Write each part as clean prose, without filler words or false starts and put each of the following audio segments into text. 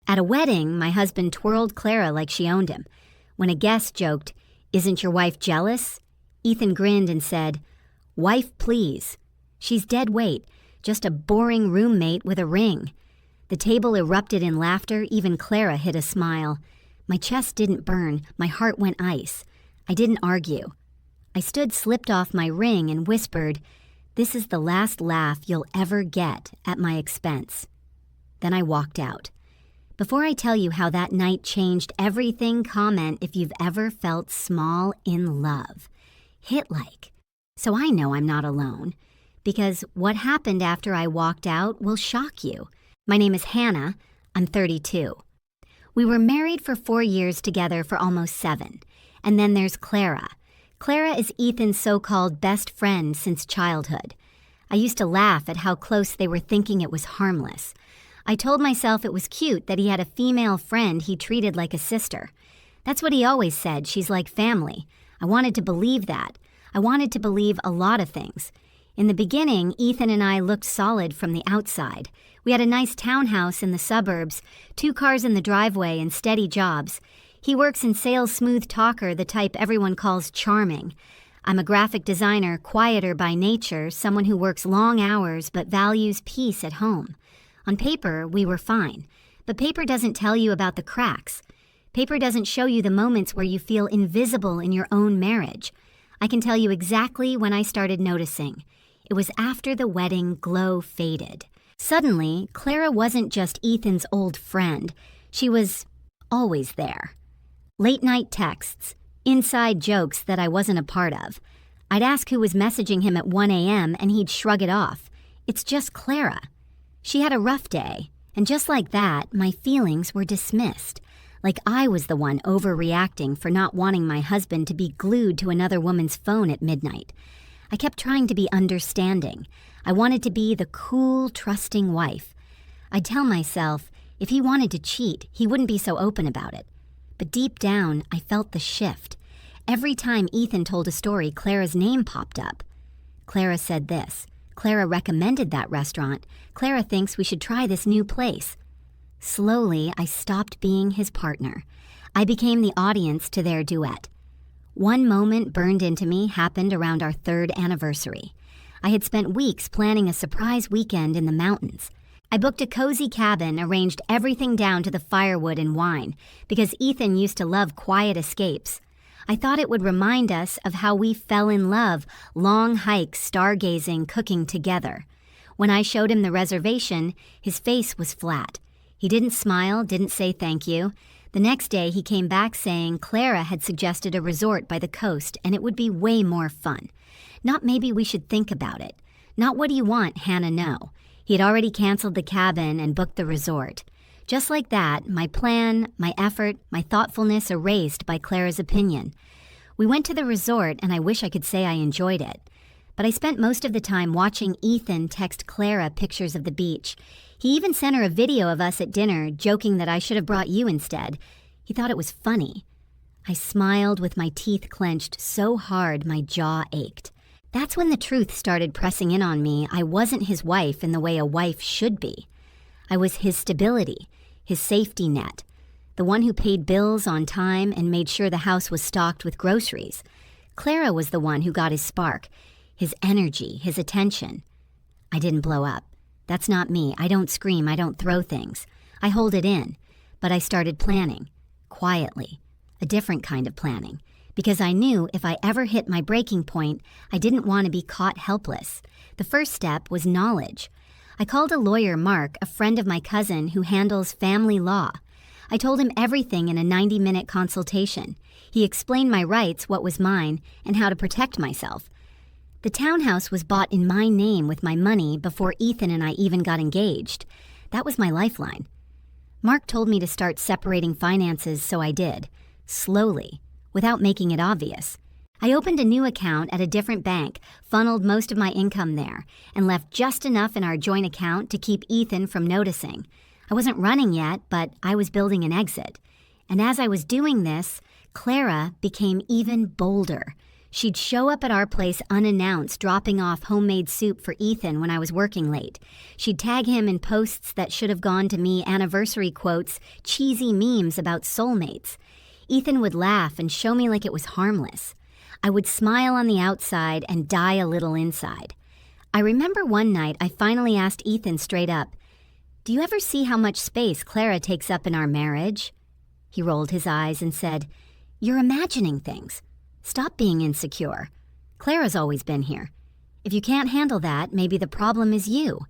At a wedding, my husband twirled Clara like she owned him. When a guest joked, "Isn't your wife jealous?" Ethan grinned and said, "Wife, please. She's dead weight, just a boring roommate with a ring." The table erupted in laughter, even Clara hid a smile. My chest didn't burn, my heart went ice. I didn't argue. I slipped off my ring and whispered, "This is the last laugh you'll ever get at my expense." Then I walked out. Before I tell you how that night changed everything, comment if you've ever felt small in love. Hit like. So I know I'm not alone. Because what happened after I walked out will shock you. My name is Hannah. I'm 32. We were married for 4 years together for almost 7. And then there's Clara. Clara is Ethan's so-called best friend since childhood. I used to laugh at how close they were thinking it was harmless. I told myself it was cute that he had a female friend he treated like a sister. That's what he always said, she's like family. I wanted to believe that. I wanted to believe a lot of things. In the beginning, Ethan and I looked solid from the outside. We had a nice townhouse in the suburbs, 2 cars in the driveway, and steady jobs. He works in sales, smooth talker, the type everyone calls charming. I'm a graphic designer, quieter by nature, someone who works long hours but values peace at home. On paper, we were fine. But paper doesn't tell you about the cracks. Paper doesn't show you the moments where you feel invisible in your own marriage. I can tell you exactly when I started noticing. It was after the wedding glow faded. Suddenly, Clara wasn't just Ethan's old friend. She was always there. Late-night texts, inside jokes that I wasn't a part of. I'd ask who was messaging him at 1 a.m. and he'd shrug it off. It's just Clara. She had a rough day, and just like that, my feelings were dismissed. Like I was the one overreacting for not wanting my husband to be glued to another woman's phone at midnight. I kept trying to be understanding. I wanted to be the cool, trusting wife. I'd tell myself, if he wanted to cheat, he wouldn't be so open about it. But deep down, I felt the shift. Every time Ethan told a story, Clara's name popped up. Clara said this. Clara recommended that restaurant. Clara thinks we should try this new place. Slowly, I stopped being his partner. I became the audience to their duet. One moment burned into me happened around our 3rd anniversary. I had spent weeks planning a surprise weekend in the mountains. I booked a cozy cabin, arranged everything down to the firewood and wine, because Ethan used to love quiet escapes. I thought it would remind us of how we fell in love, long hikes, stargazing, cooking together. When I showed him the reservation, his face was flat. He didn't smile, didn't say thank you. The next day, he came back saying Clara had suggested a resort by the coast and it would be way more fun. Not maybe we should think about it. Not what do you want, Hannah, no. He had already canceled the cabin and booked the resort. Just like that, my plan, my effort, my thoughtfulness erased by Clara's opinion. We went to the resort, and I wish I could say I enjoyed it. But I spent most of the time watching Ethan text Clara pictures of the beach. He even sent her a video of us at dinner, joking that I should have brought you instead. He thought it was funny. I smiled with my teeth clenched so hard my jaw ached. That's when the truth started pressing in on me. I wasn't his wife in the way a wife should be. I was his stability, his safety net, the one who paid bills on time and made sure the house was stocked with groceries. Clara was the one who got his spark, his energy, his attention. I didn't blow up. That's not me. I don't scream. I don't throw things. I hold it in. But I started planning, quietly, a different kind of planning, because I knew if I ever hit my breaking point, I didn't want to be caught helpless. The first step was knowledge. I called a lawyer, Mark, a friend of my cousin who handles family law. I told him everything in a 90-minute consultation. He explained my rights, what was mine, and how to protect myself. The townhouse was bought in my name with my money before Ethan and I even got engaged. That was my lifeline. Mark told me to start separating finances, so I did, slowly, without making it obvious. I opened a new account at a different bank, funneled most of my income there, and left just enough in our joint account to keep Ethan from noticing. I wasn't running yet, but I was building an exit. And as I was doing this, Clara became even bolder. She'd show up at our place unannounced, dropping off homemade soup for Ethan when I was working late. She'd tag him in posts that should have gone to me, anniversary quotes, cheesy memes about soulmates. Ethan would laugh and show me like it was harmless. I would smile on the outside and die a little inside. I remember one night I finally asked Ethan straight up, "Do you ever see how much space Clara takes up in our marriage?" He rolled his eyes and said, "You're imagining things. Stop being insecure. Clara's always been here. If you can't handle that, maybe the problem is you."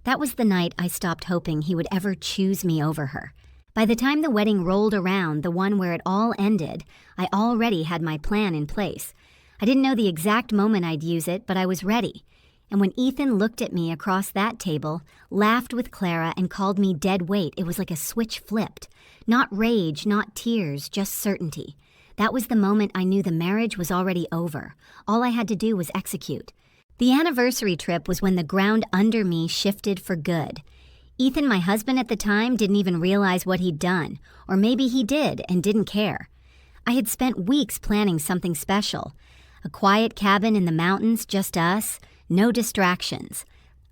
That was the night I stopped hoping he would ever choose me over her. By the time the wedding rolled around, the one where it all ended, I already had my plan in place. I didn't know the exact moment I'd use it, but I was ready. And when Ethan looked at me across that table, laughed with Clara, and called me dead weight, it was like a switch flipped. Not rage, not tears, just certainty. That was the moment I knew the marriage was already over. All I had to do was execute. The anniversary trip was when the ground under me shifted for good. Ethan, my husband at the time, didn't even realize what he'd done. Or maybe he did and didn't care. I had spent weeks planning something special. A quiet cabin in the mountains, just us, no distractions.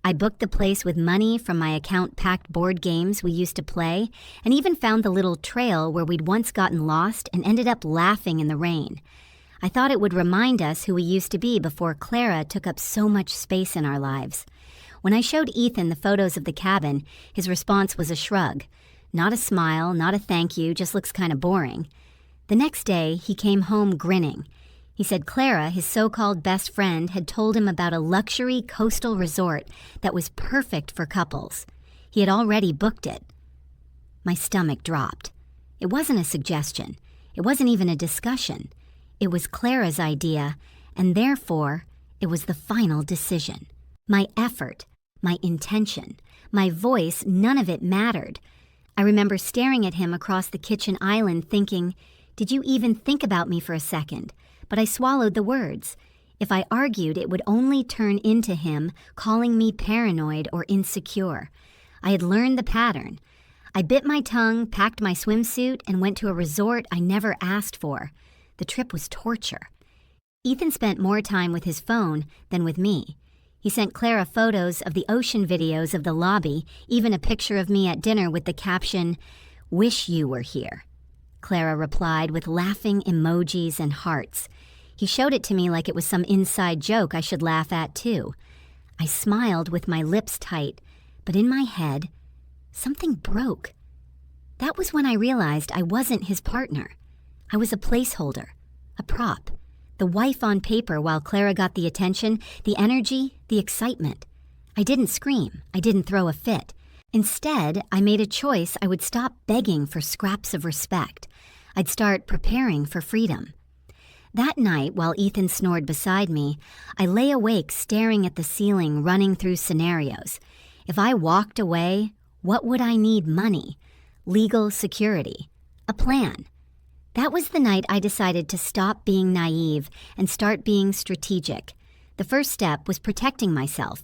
I booked the place with money from my account-packed board games we used to play, and even found the little trail where we'd once gotten lost and ended up laughing in the rain. I thought it would remind us who we used to be before Clara took up so much space in our lives. When I showed Ethan the photos of the cabin, his response was a shrug. Not a smile, not a thank you, just looks kind of boring. The next day, he came home grinning. He said Clara, his so-called best friend, had told him about a luxury coastal resort that was perfect for couples. He had already booked it. My stomach dropped. It wasn't a suggestion. It wasn't even a discussion. It was Clara's idea, and therefore, it was the final decision. My effort, my intention, my voice, none of it mattered. I remember staring at him across the kitchen island thinking, "Did you even think about me for a second?" But I swallowed the words. If I argued, it would only turn into him calling me paranoid or insecure. I had learned the pattern. I bit my tongue, packed my swimsuit, and went to a resort I never asked for. The trip was torture. Ethan spent more time with his phone than with me. He sent Clara photos of the ocean videos of the lobby, even a picture of me at dinner with the caption, "Wish you were here." Clara replied with laughing emojis and hearts. He showed it to me like it was some inside joke I should laugh at too. I smiled with my lips tight, but in my head, something broke. That was when I realized I wasn't his partner. I was a placeholder, a prop, the wife on paper while Clara got the attention, the energy, the excitement. I didn't scream. I didn't throw a fit. Instead, I made a choice I would stop begging for scraps of respect. I'd start preparing for freedom. That night, while Ethan snored beside me, I lay awake staring at the ceiling, running through scenarios. If I walked away, what would I need? Money, legal security, a plan. That was the night I decided to stop being naive and start being strategic. The first step was protecting myself.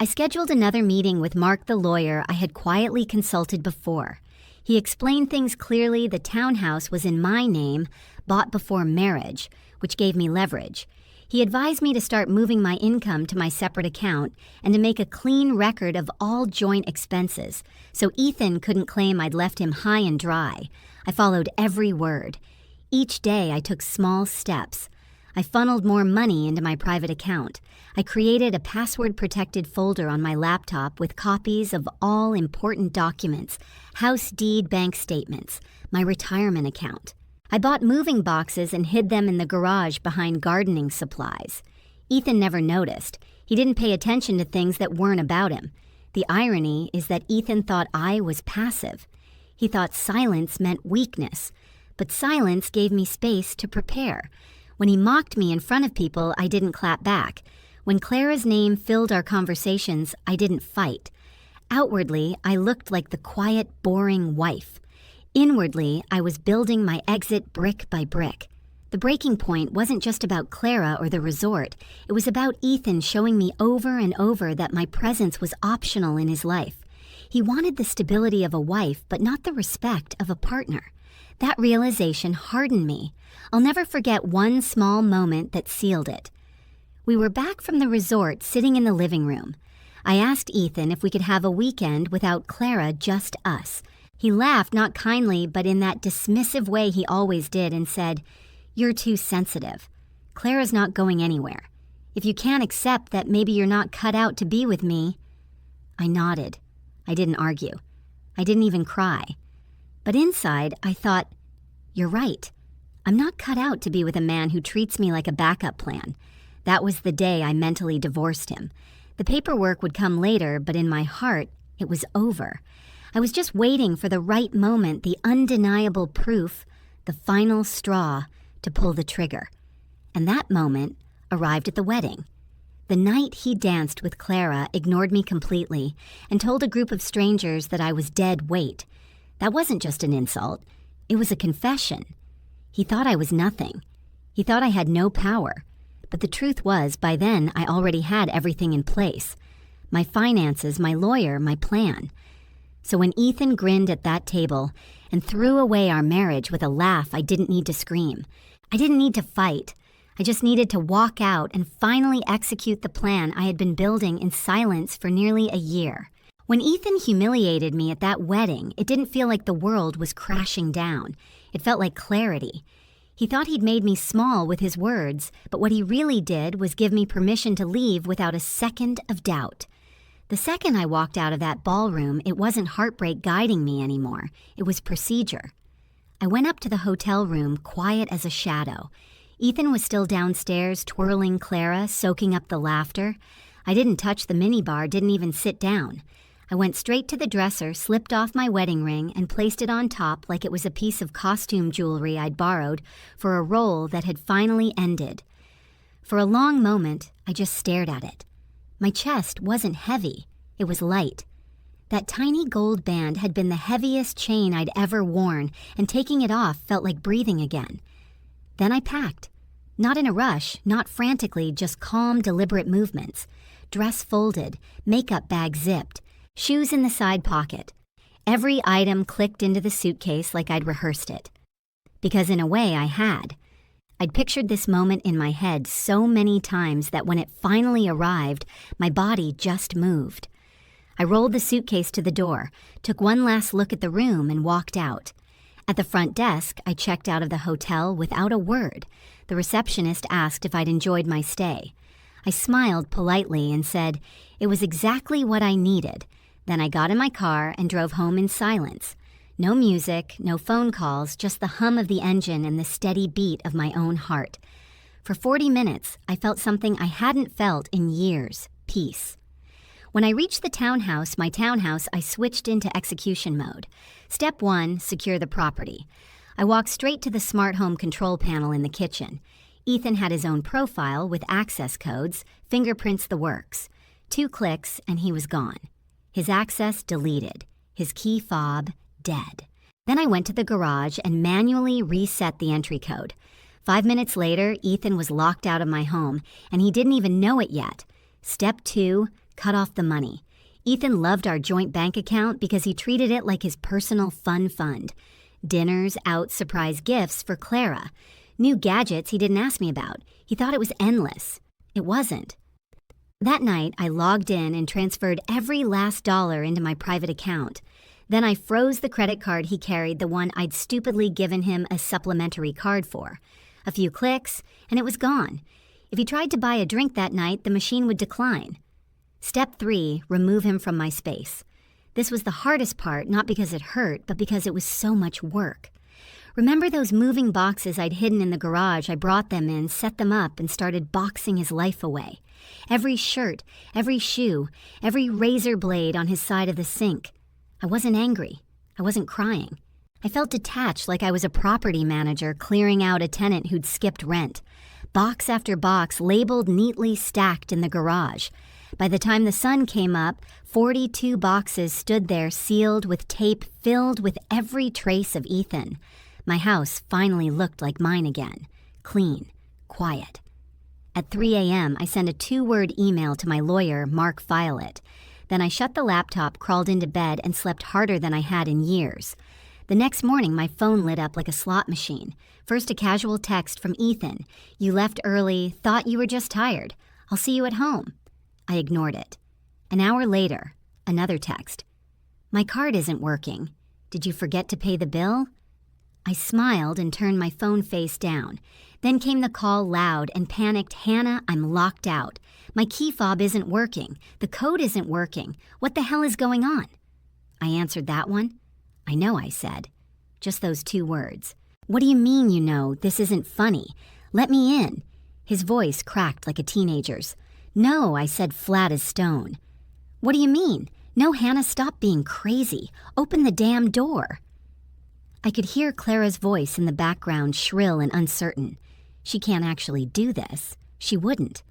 I scheduled another meeting with Mark the lawyer I had quietly consulted before. He explained things clearly. The townhouse was in my name, bought before marriage, which gave me leverage. He advised me to start moving my income to my separate account and to make a clean record of all joint expenses, so Ethan couldn't claim I'd left him high and dry. I followed every word. Each day I took small steps. I funneled more money into my private account. I created a password-protected folder on my laptop with copies of all important documents, house deed, bank statements, my retirement account. I bought moving boxes and hid them in the garage behind gardening supplies. Ethan never noticed. He didn't pay attention to things that weren't about him. The irony is that Ethan thought I was passive. He thought silence meant weakness, but silence gave me space to prepare. When he mocked me in front of people, I didn't clap back. When Clara's name filled our conversations, I didn't fight. Outwardly, I looked like the quiet, boring wife. Inwardly, I was building my exit brick by brick. The breaking point wasn't just about Clara or the resort. It was about Ethan showing me over and over that my presence was optional in his life. He wanted the stability of a wife, but not the respect of a partner. That realization hardened me. I'll never forget one small moment that sealed it. We were back from the resort, sitting in the living room. I asked Ethan if we could have a weekend without Clara, just us. He laughed, not kindly, but in that dismissive way he always did, and said, "You're too sensitive. Clara's not going anywhere. If you can't accept that maybe you're not cut out to be with me..." I nodded. I didn't argue. I didn't even cry. But inside, I thought, "You're right. I'm not cut out to be with a man who treats me like a backup plan." That was the day I mentally divorced him. The paperwork would come later, but in my heart, it was over. I was just waiting for the right moment, the undeniable proof, the final straw to pull the trigger. And that moment arrived at the wedding. The night he danced with Clara ignored me completely and told a group of strangers that I was dead weight. That wasn't just an insult. It was a confession. He thought I was nothing. He thought I had no power. But the truth was, by then, I already had everything in place. My finances, my lawyer, my plan. So when Ethan grinned at that table and threw away our marriage with a laugh, I didn't need to scream. I didn't need to fight. I just needed to walk out and finally execute the plan I had been building in silence for nearly a year. When Ethan humiliated me at that wedding, it didn't feel like the world was crashing down. It felt like clarity. He thought he'd made me small with his words, but what he really did was give me permission to leave without a second of doubt. The second I walked out of that ballroom, it wasn't heartbreak guiding me anymore. It was procedure. I went up to the hotel room, quiet as a shadow. Ethan was still downstairs, twirling Clara, soaking up the laughter. I didn't touch the minibar, didn't even sit down. I went straight to the dresser, slipped off my wedding ring, and placed it on top like it was a piece of costume jewelry I'd borrowed for a role that had finally ended. For a long moment, I just stared at it. My chest wasn't heavy, it was light. That tiny gold band had been the heaviest chain I'd ever worn, and taking it off felt like breathing again. Then I packed. Not in a rush, not frantically, just calm, deliberate movements. Dress folded, makeup bag zipped, shoes in the side pocket. Every item clicked into the suitcase like I'd rehearsed it. Because in a way I had. I'd pictured this moment in my head so many times that when it finally arrived, my body just moved. I rolled the suitcase to the door, took one last look at the room, and walked out. At the front desk, I checked out of the hotel without a word. The receptionist asked if I'd enjoyed my stay. I smiled politely and said it was exactly what I needed. Then I got in my car and drove home in silence. No music, no phone calls, just the hum of the engine and the steady beat of my own heart. For 40 minutes, I felt something I hadn't felt in years, peace. When I reached my townhouse, I switched into execution mode. Step 1, secure the property. I walked straight to the smart home control panel in the kitchen. Ethan had his own profile with access codes, fingerprints the works. 2 clicks and he was gone. His access deleted. His key fob dead. Then I went to the garage and manually reset the entry code. 5 minutes later, Ethan was locked out of my home, and he didn't even know it yet. Step 2, cut off the money. Ethan loved our joint bank account because he treated it like his personal fun fund. Dinners, out, surprise gifts for Clara. New gadgets he didn't ask me about. He thought it was endless. It wasn't. That night, I logged in and transferred every last dollar into my private account. Then I froze the credit card he carried, the one I'd stupidly given him a supplementary card for. A few clicks, and it was gone. If he tried to buy a drink that night, the machine would decline. Step 3, remove him from my space. This was the hardest part, not because it hurt, but because it was so much work. Remember those moving boxes I'd hidden in the garage? I brought them in, set them up, and started boxing his life away. Every shirt, every shoe, every razor blade on his side of the sink. I wasn't angry. I wasn't crying. I felt detached, like I was a property manager clearing out a tenant who'd skipped rent. Box after box, labeled neatly stacked in the garage. By the time the sun came up, 42 boxes stood there sealed with tape filled with every trace of Ethan. My house finally looked like mine again. Clean. Quiet. At 3 a.m., I sent a 2-word email to my lawyer, Mark Filet. Then I shut the laptop, crawled into bed, and slept harder than I had in years. The next morning, my phone lit up like a slot machine. First, a casual text from Ethan. "You left early, thought you were just tired. I'll see you at home." I ignored it. An hour later, another text. "My card isn't working. Did you forget to pay the bill?" I smiled and turned my phone face down. Then came the call loud and panicked. "Hannah, I'm locked out. My key fob isn't working. The code isn't working. What the hell is going on?" I answered that one. "I know," I said. Just those 2 words. "What do you mean you know? This isn't funny. Let me in." His voice cracked like a teenager's. "No," I said, flat as stone. "What do you mean? No, Hannah, stop being crazy. Open the damn door." I could hear Clara's voice in the background, shrill and uncertain. She can't actually do this. She wouldn't.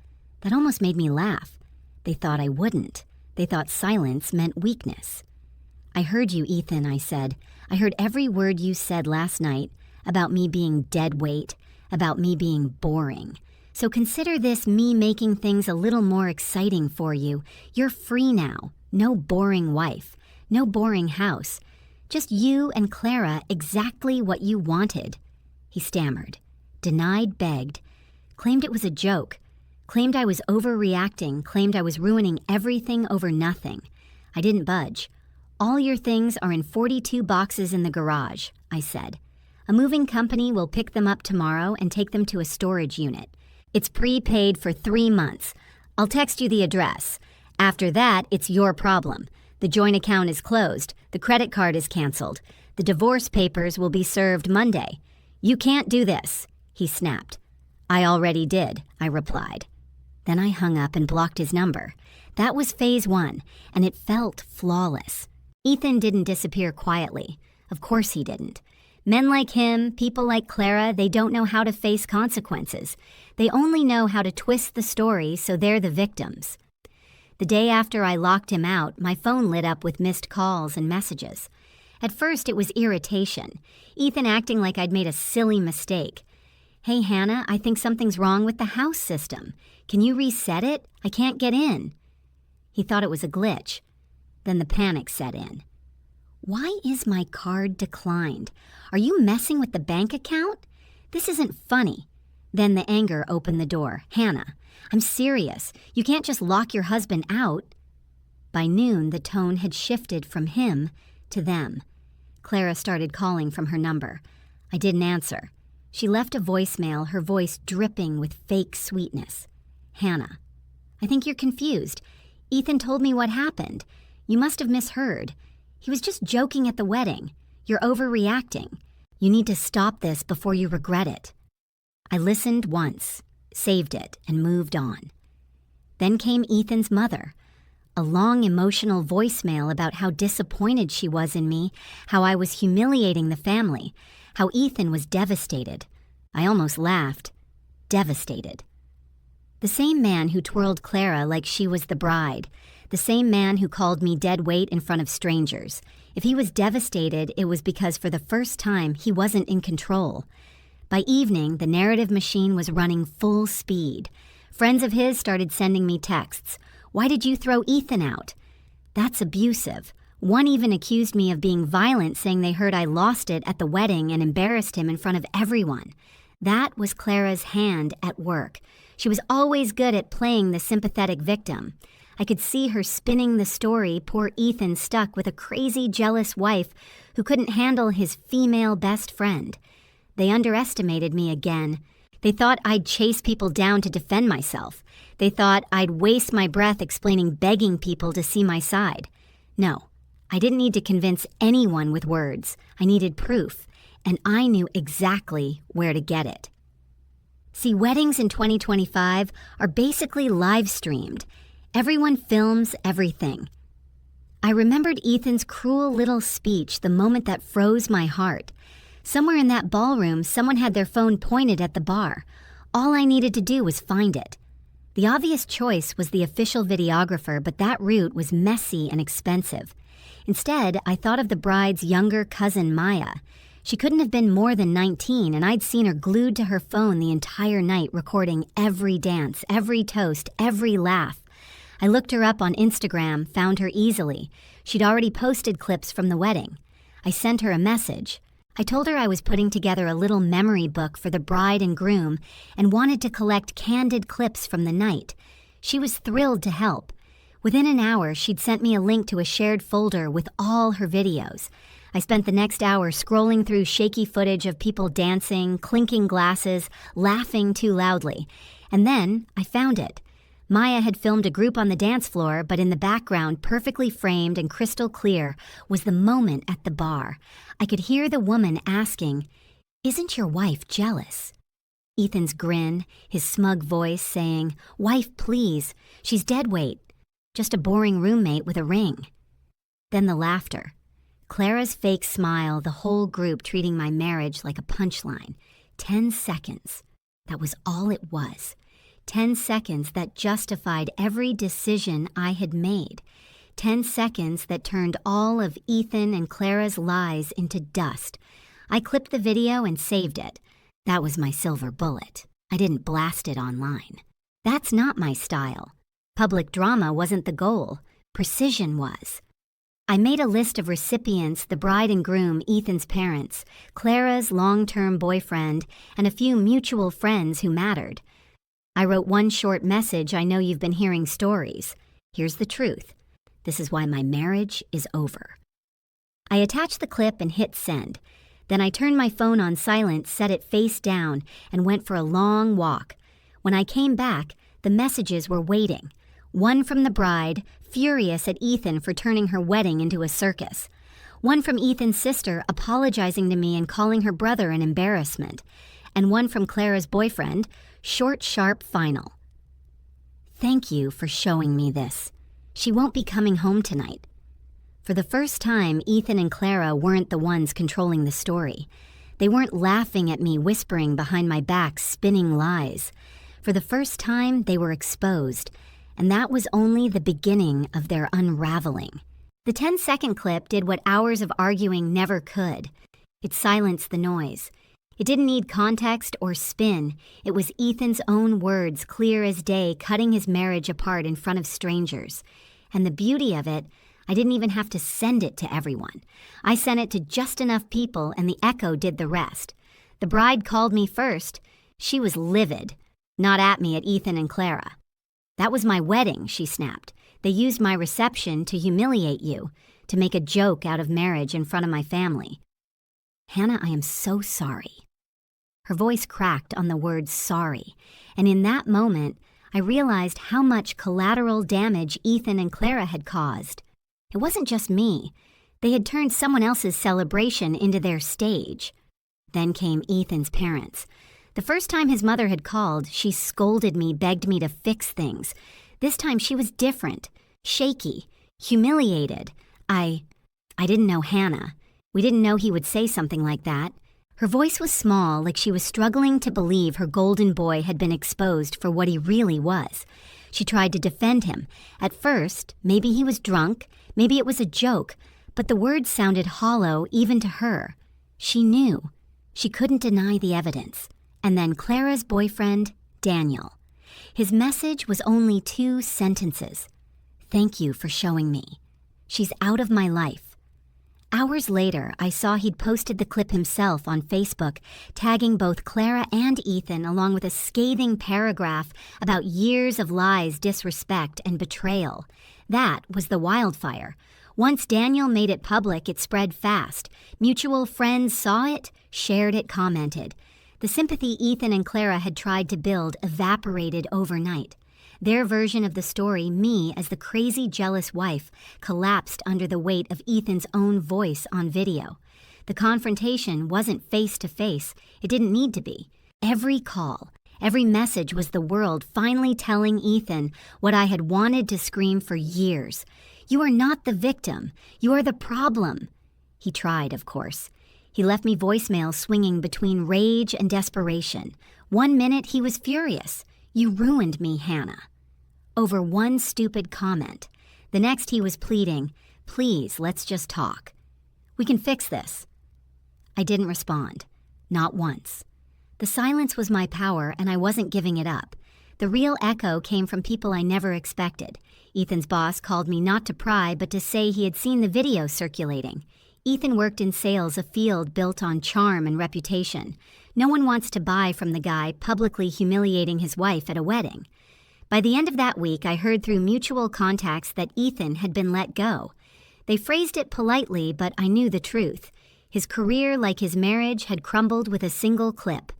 That almost made me laugh. They thought I wouldn't. They thought silence meant weakness. "I heard you, Ethan," I said. "I heard every word you said last night about me being dead weight, about me being boring. So consider this me making things a little more exciting for you. You're free now. No boring wife. No boring house. Just you and Clara, exactly what you wanted." He stammered, denied, begged, claimed it was a joke, claimed I was overreacting, claimed I was ruining everything over nothing. I didn't budge. "All your things are in 42 boxes in the garage," I said. "A moving company will pick them up tomorrow and take them to a storage unit. It's prepaid for 3 months. I'll text you the address. After that, it's your problem. The joint account is closed. The credit card is canceled. The divorce papers will be served Monday. You can't do this," he snapped. "I already did," I replied. Then I hung up and blocked his number. That was phase 1, and it felt flawless. Ethan didn't disappear quietly. Of course he didn't. Men like him, people like Clara, they don't know how to face consequences. They only know how to twist the story so they're the victims. The day after I locked him out, my phone lit up with missed calls and messages. At first, it was irritation. Ethan acting like I'd made a silly mistake. "Hey, Hannah, I think something's wrong with the house system. Can you reset it? I can't get in." He thought it was a glitch. Then the panic set in. "Why is my card declined? Are you messing with the bank account? This isn't funny." Then the anger opened the door. "Hannah, I'm serious. You can't just lock your husband out." By noon, the tone had shifted from him to them. Clara started calling from her number. I didn't answer. She left a voicemail, her voice dripping with fake sweetness. "Hannah, I think you're confused. Ethan told me what happened. You must have misheard. He was just joking at the wedding. You're overreacting. You need to stop this before you regret it." I listened once, saved it, and moved on. Then came Ethan's mother. A long emotional voicemail about how disappointed she was in me, how I was humiliating the family, how Ethan was devastated. I almost laughed. Devastated. The same man who twirled Clara like she was the bride. The same man who called me dead weight in front of strangers. If he was devastated, it was because for the first time he wasn't in control. By evening, the narrative machine was running full speed. Friends of his started sending me texts. "Why did you throw Ethan out?" That's abusive. One even accused me of being violent, saying they heard I lost it at the wedding and embarrassed him in front of everyone. That was Clara's hand at work. She was always good at playing the sympathetic victim. I could see her spinning the story poor Ethan stuck with a crazy, jealous wife who couldn't handle his female best friend. They underestimated me again. They thought I'd chase people down to defend myself. They thought I'd waste my breath explaining begging people to see my side. No, I didn't need to convince anyone with words. I needed proof, and I knew exactly where to get it. See, weddings in 2025 are basically live streamed. Everyone films everything. I remembered Ethan's cruel little speech the moment that froze my heart. Somewhere in that ballroom, someone had their phone pointed at the bar. All I needed to do was find it. The obvious choice was the official videographer, but that route was messy and expensive. Instead, I thought of the bride's younger cousin, Maya. She couldn't have been more than 19, and I'd seen her glued to her phone the entire night, recording every dance, every toast, every laugh. I looked her up on Instagram, found her easily. She'd already posted clips from the wedding. I sent her a message. I told her I was putting together a little memory book for the bride and groom and wanted to collect candid clips from the night. She was thrilled to help. Within an hour, she'd sent me a link to a shared folder with all her videos. I spent the next hour scrolling through shaky footage of people dancing, clinking glasses, laughing too loudly. And then I found it. Maya had filmed a group on the dance floor, but in the background, perfectly framed and crystal clear, was the moment at the bar. I could hear the woman asking, "Isn't your wife jealous?" Ethan's grin, his smug voice saying, "Wife, please. She's dead weight. Just a boring roommate with a ring." Then the laughter. Clara's fake smile, the whole group treating my marriage like a punchline. 10 seconds. That was all it was. 10 seconds that justified every decision I had made. 10 seconds that turned all of Ethan and Clara's lies into dust. I clipped the video and saved it. That was my silver bullet. I didn't blast it online. That's not my style. Public drama wasn't the goal. Precision was. I made a list of recipients, the bride and groom, Ethan's parents, Clara's long-term boyfriend, and a few mutual friends who mattered. I wrote one short message. I know you've been hearing stories. Here's the truth. This is why my marriage is over. I attached the clip and hit send. Then I turned my phone on silent, set it face down, and went for a long walk. When I came back, the messages were waiting. One from the bride, furious at Ethan for turning her wedding into a circus. One from Ethan's sister, apologizing to me and calling her brother an embarrassment. And one from Clara's boyfriend, short, sharp, final. "Thank you for showing me this. She won't be coming home tonight." For the first time, Ethan and Clara weren't the ones controlling the story. They weren't laughing at me, whispering behind my back, spinning lies. For the first time, they were exposed. And that was only the beginning of their unraveling. The 10-second clip did what hours of arguing never could. It silenced the noise. It didn't need context or spin. It was Ethan's own words, clear as day, cutting his marriage apart in front of strangers. And the beauty of it, I didn't even have to send it to everyone. I sent it to just enough people, and the echo did the rest. The bride called me first. She was livid, not at me, at Ethan and Clara. "That was my wedding," she snapped. "They used my reception to humiliate you, to make a joke out of marriage in front of my family." "Hannah, I am so sorry." Her voice cracked on the word sorry, and in that moment, I realized how much collateral damage Ethan and Clara had caused. It wasn't just me. They had turned someone else's celebration into their stage. Then came Ethan's parents. The first time his mother had called, she scolded me, begged me to fix things. This time she was different, shaky, humiliated. I didn't know Hannah. We didn't know he would say something like that. Her voice was small, like she was struggling to believe her golden boy had been exposed for what he really was. She tried to defend him. At first, maybe he was drunk, maybe it was a joke, but the words sounded hollow even to her. She knew. She couldn't deny the evidence. And then Clara's boyfriend, Daniel. His message was only 2 sentences. "Thank you for showing me. She's out of my life." Hours later, I saw he'd posted the clip himself on Facebook, tagging both Clara and Ethan along with a scathing paragraph about years of lies, disrespect, and betrayal. That was the wildfire. Once Daniel made it public, it spread fast. Mutual friends saw it, shared it, commented. The sympathy Ethan and Clara had tried to build evaporated overnight. Their version of the story, me as the crazy, jealous wife, collapsed under the weight of Ethan's own voice on video. The confrontation wasn't face-to-face. It didn't need to be. Every call, every message was the world finally telling Ethan what I had wanted to scream for years. "You are not the victim. You are the problem." He tried, of course. He left me voicemails swinging between rage and desperation. One minute he was furious. "You ruined me, Hannah." Over one stupid comment. The next he was pleading, "Please, let's just talk. We can fix this." I didn't respond. Not once. The silence was my power, and I wasn't giving it up. The real echo came from people I never expected. Ethan's boss called me not to pry, but to say he had seen the video circulating. Ethan worked in sales, a field built on charm and reputation. No one wants to buy from the guy publicly humiliating his wife at a wedding. By the end of that week, I heard through mutual contacts that Ethan had been let go. They phrased it politely, but I knew the truth. His career, like his marriage, had crumbled with a single clip.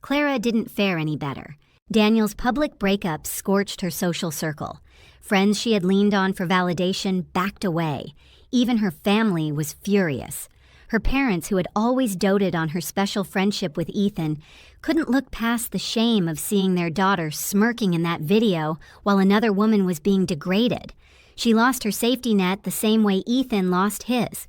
Clara didn't fare any better. Daniel's public breakup scorched her social circle. Friends she had leaned on for validation backed away. Even her family was furious. Her parents, who had always doted on her special friendship with Ethan, couldn't look past the shame of seeing their daughter smirking in that video while another woman was being degraded. She lost her safety net the same way Ethan lost his.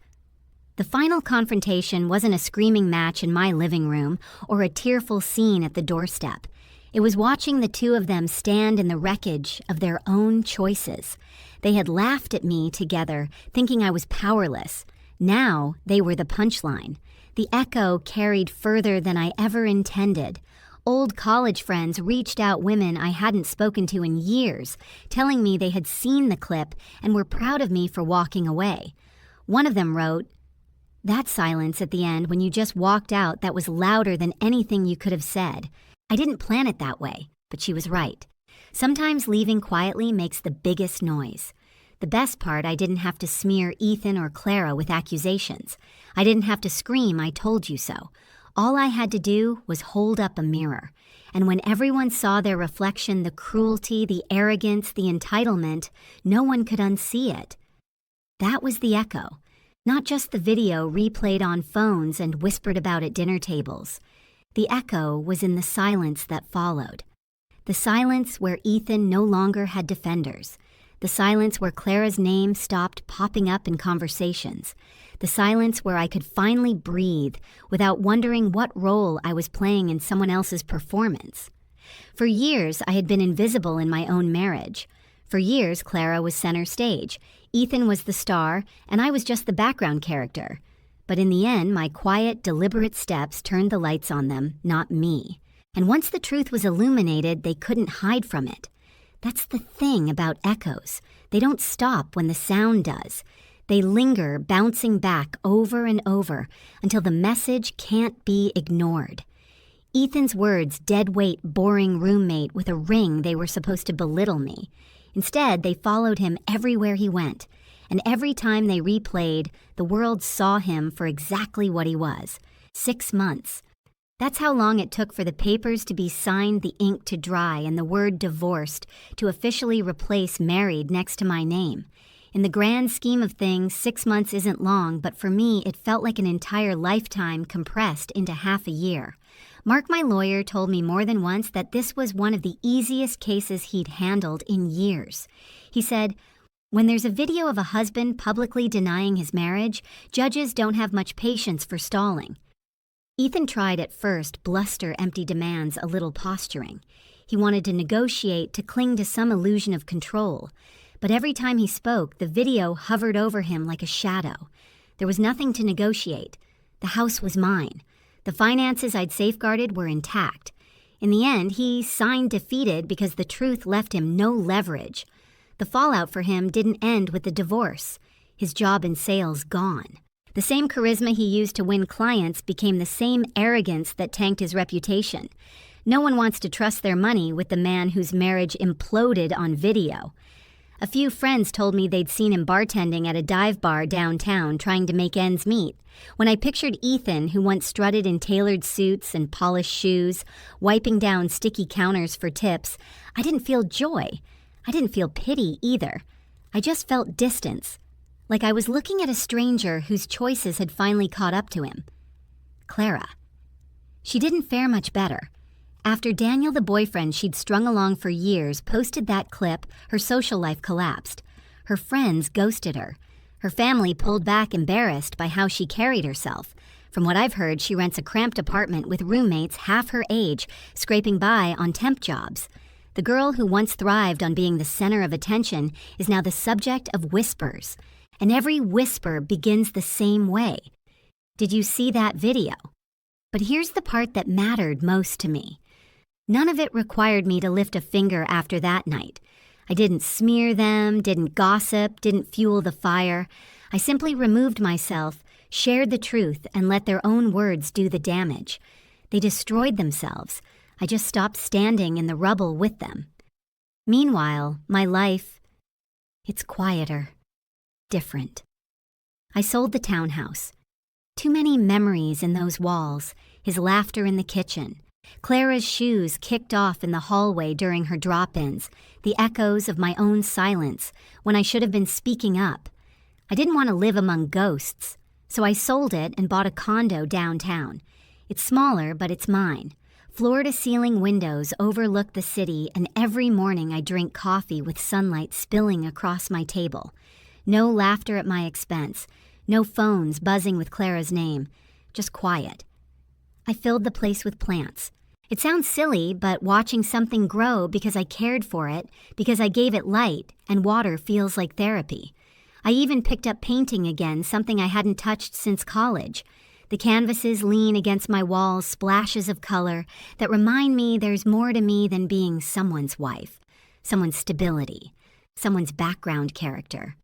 The final confrontation wasn't a screaming match in my living room or a tearful scene at the doorstep. It was watching the two of them stand in the wreckage of their own choices. They had laughed at me together, thinking I was powerless. Now they were the punchline. The echo carried further than I ever intended. Old college friends reached out women I hadn't spoken to in years, telling me they had seen the clip and were proud of me for walking away. One of them wrote, "That silence at the end when you just walked out that was louder than anything you could have said. I didn't plan it that way, but she was right. Sometimes leaving quietly makes the biggest noise." The best part, I didn't have to smear Ethan or Clara with accusations. I didn't have to scream, "I told you so." All I had to do was hold up a mirror. And when everyone saw their reflection, the cruelty, the arrogance, the entitlement, no one could unsee it. That was the echo. Not just the video replayed on phones and whispered about at dinner tables. The echo was in the silence that followed. The silence where Ethan no longer had defenders. The silence where Clara's name stopped popping up in conversations. The silence where I could finally breathe without wondering what role I was playing in someone else's performance. For years, I had been invisible in my own marriage. For years, Clara was center stage. Ethan was the star, and I was just the background character. But in the end, my quiet, deliberate steps turned the lights on them, not me. And once the truth was illuminated, they couldn't hide from it. That's the thing about echoes. They don't stop when the sound does. They linger, bouncing back over and over until the message can't be ignored. Ethan's words, "dead weight, boring roommate with a ring," they were supposed to belittle me. Instead, they followed him everywhere he went. And every time they replayed, the world saw him for exactly what he was. 6 months. That's how long it took for the papers to be signed, the ink to dry, and the word divorced to officially replace married next to my name. In the grand scheme of things, 6 months isn't long, but for me, it felt like an entire lifetime compressed into half a year. Mark, my lawyer, told me more than once that this was one of the easiest cases he'd handled in years. He said, "When there's a video of a husband publicly denying his marriage, judges don't have much patience for stalling." Ethan tried at first bluster empty demands, a little posturing. He wanted to negotiate, to cling to some illusion of control. But every time he spoke, the video hovered over him like a shadow. There was nothing to negotiate. The house was mine. The finances I'd safeguarded were intact. In the end, he signed defeated because the truth left him no leverage. The fallout for him didn't end with the divorce. His job in sales gone. The same charisma he used to win clients became the same arrogance that tanked his reputation. No one wants to trust their money with the man whose marriage imploded on video. A few friends told me they'd seen him bartending at a dive bar downtown trying to make ends meet. When I pictured Ethan, who once strutted in tailored suits and polished shoes, wiping down sticky counters for tips, I didn't feel joy. I didn't feel pity either. I just felt distance. Like I was looking at a stranger whose choices had finally caught up to him. Clara. She didn't fare much better. After Daniel, the boyfriend she'd strung along for years, posted that clip, her social life collapsed. Her friends ghosted her. Her family pulled back, embarrassed by how she carried herself. From what I've heard, she rents a cramped apartment with roommates half her age, scraping by on temp jobs. The girl who once thrived on being the center of attention is now the subject of whispers. And every whisper begins the same way. Did you see that video? But here's the part that mattered most to me. None of it required me to lift a finger after that night. I didn't smear them, didn't gossip, didn't fuel the fire. I simply removed myself, shared the truth, and let their own words do the damage. They destroyed themselves. I just stopped standing in the rubble with them. Meanwhile, my life, it's quieter, different. I sold the townhouse. Too many memories in those walls, his laughter in the kitchen, Clara's shoes kicked off in the hallway during her drop-ins, the echoes of my own silence when I should have been speaking up. I didn't want to live among ghosts, so I sold it and bought a condo downtown. It's smaller, but it's mine. Floor-to-ceiling windows overlook the city, and every morning I drink coffee with sunlight spilling across my table. No laughter at my expense, no phones buzzing with Clara's name, just quiet. I filled the place with plants. It sounds silly, but watching something grow because I cared for it, because I gave it light and water feels like therapy. I even picked up painting again, something I hadn't touched since college. The canvases lean against my walls, splashes of color that remind me there's more to me than being someone's wife, someone's stability, someone's background character.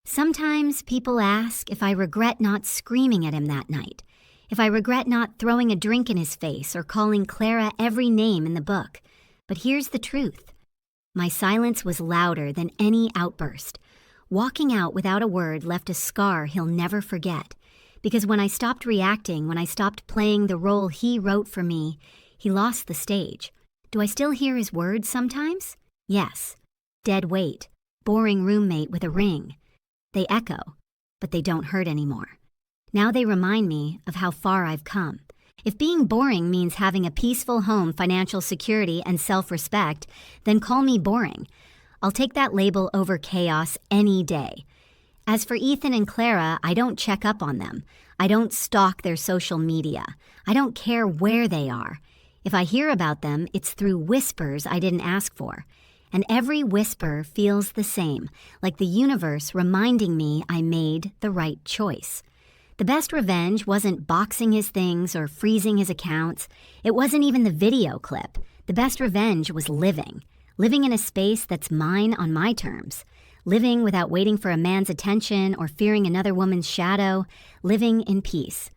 Sometimes people ask if I regret not screaming at him that night, if I regret not throwing a drink in his face or calling Clara every name in the book. But here's the truth. My silence was louder than any outburst. Walking out without a word left a scar he'll never forget. Because when I stopped reacting, when I stopped playing the role he wrote for me, he lost the stage. Do I still hear his words sometimes? Yes. Dead weight. Boring roommate with a ring. They echo, but they don't hurt anymore. Now they remind me of how far I've come. If being boring means having a peaceful home, financial security, and self-respect, then call me boring. I'll take that label over chaos any day. As for Ethan and Clara, I don't check up on them. I don't stalk their social media. I don't care where they are. If I hear about them, it's through whispers I didn't ask for. And every whisper feels the same, like the universe reminding me I made the right choice. The best revenge wasn't boxing his things or freezing his accounts. It wasn't even the video clip. The best revenge was living. Living in a space that's mine on my terms. Living without waiting for a man's attention or fearing another woman's shadow. Living in peace.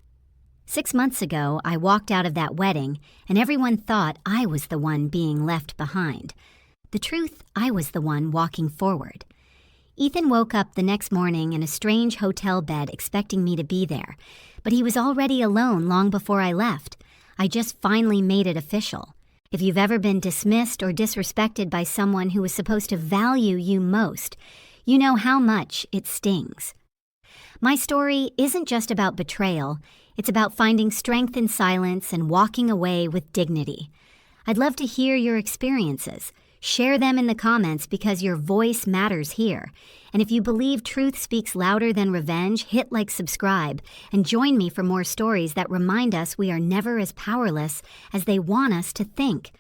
6 months ago, I walked out of that wedding, and everyone thought I was the one being left behind. The truth, I was the one walking forward. Ethan woke up the next morning in a strange hotel bed expecting me to be there, but he was already alone long before I left. I just finally made it official. If you've ever been dismissed or disrespected by someone who was supposed to value you most, you know how much it stings. My story isn't just about betrayal. It's about finding strength in silence and walking away with dignity. I'd love to hear your experiences. Share them in the comments because your voice matters here. And if you believe truth speaks louder than revenge, hit like, subscribe, and join me for more stories that remind us we are never as powerless as they want us to think.